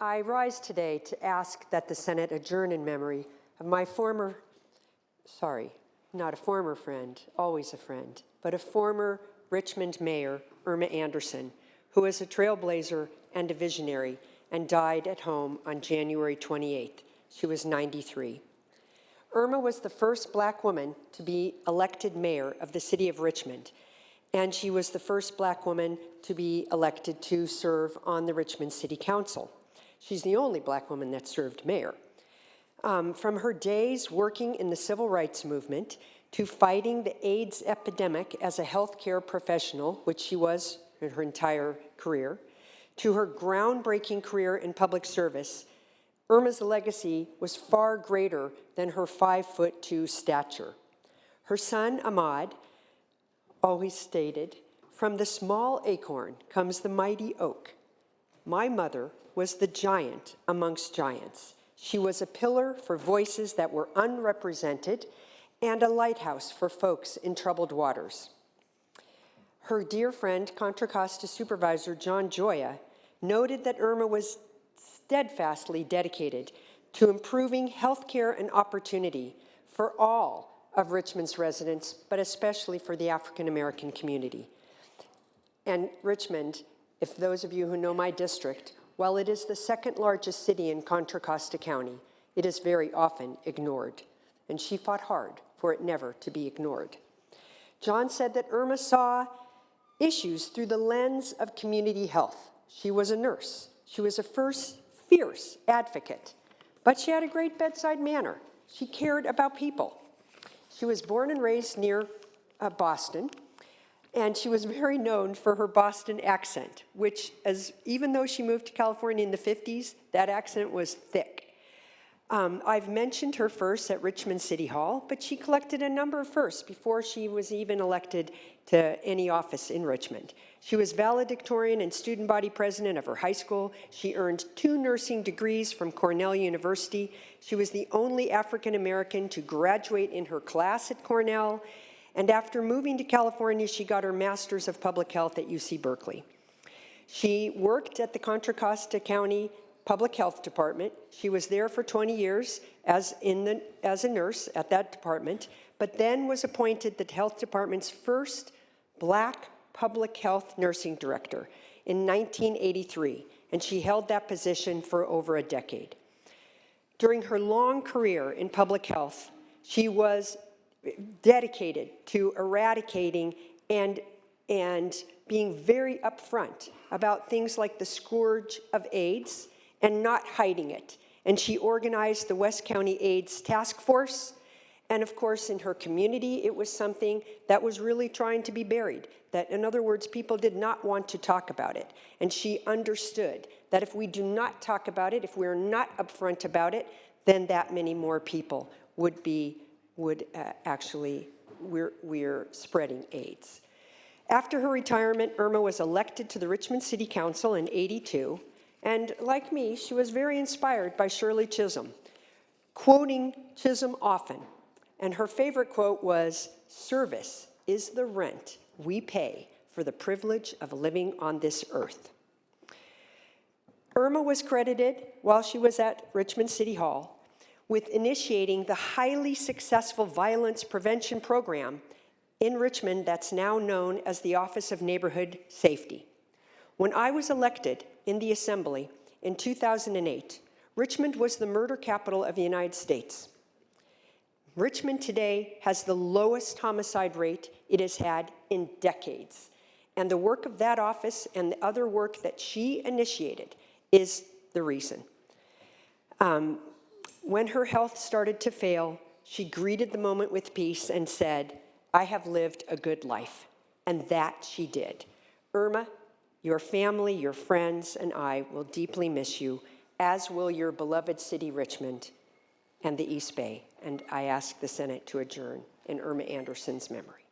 I rise today to ask that the Senate adjourn in memory of my not a former friend, always a friend, but a former Richmond mayor, Irma Anderson, who was a trailblazer and a visionary and died at home on January 28th. She was 93. Irma was the first Black woman to be elected mayor of the city of Richmond, and she was the first Black woman to be elected to serve on the Richmond City Council. She's the only Black woman that served mayor. From her days working in the civil rights movement to fighting the AIDS epidemic as a healthcare professional, which she was in her entire career, to her groundbreaking career in public service, Irma's legacy was far greater than her 5'2" stature. Her son, Ahmad, always stated, "From the small acorn comes the mighty oak. My mother was the giant amongst giants. She was a pillar for voices that were unrepresented and a lighthouse for folks in troubled waters." Her dear friend, Contra Costa Supervisor John Joya, noted that Irma was steadfastly dedicated to improving health care and opportunity for all of Richmond's residents, but especially for the African American community. And Richmond, if those of you who know my district, while it is the second largest city in Contra Costa County, it is very often ignored. And she fought hard for it never to be ignored. John said that Irma saw issues through the lens of community health. She was a nurse. She was a fierce advocate, but she had a great bedside manner. She cared about people. She was born and raised near Boston, and she was very known for her Boston accent, which, even though she moved to California in the 50s, that accent was thick. I've mentioned her first at Richmond City Hall, but she collected a number of firsts before she was even elected to any office in Richmond. She was valedictorian and student body president of her high school. She earned 2 nursing degrees from Cornell University. She was the only African American to graduate in her class at Cornell. And after moving to California, she got her Master's of Public Health at UC Berkeley. She worked at the Contra Costa County Public Health Department. She was there for 20 years as a nurse at that department, but then was appointed the health department's first Black public health nursing director in 1983, and she held that position for over a decade. During her long career in public health, she was dedicated to eradicating and being very upfront about things like the scourge of AIDS and not hiding it. And she organized the West County AIDS Task Force. And of course, in her community, it was something that was really trying to be buried. That, in other words, people did not want to talk about it. And she understood that if we do not talk about it, if we're not upfront about it, then that many more people we're spreading AIDS. After her retirement, Irma was elected to the Richmond City Council in '82. And like me, she was very inspired by Shirley Chisholm, quoting Chisholm often. And her favorite quote was, "Service is the rent we pay for the privilege of living on this earth." Irma was credited, while she was at Richmond City Hall, with initiating the highly successful violence prevention program in Richmond that's now known as the Office of Neighborhood Safety. When I was elected in the Assembly in 2008, Richmond was the murder capital of the United States. Richmond today has the lowest homicide rate it has had in decades. And the work of that office and the other work that she initiated is the reason. When her health started to fail, she greeted the moment with peace and said, "I have lived a good life." And that she did. Irma, your family, your friends, and I will deeply miss you, as will your beloved city, Richmond, and the East Bay. And I ask the Senate to adjourn in Irma Anderson's memory.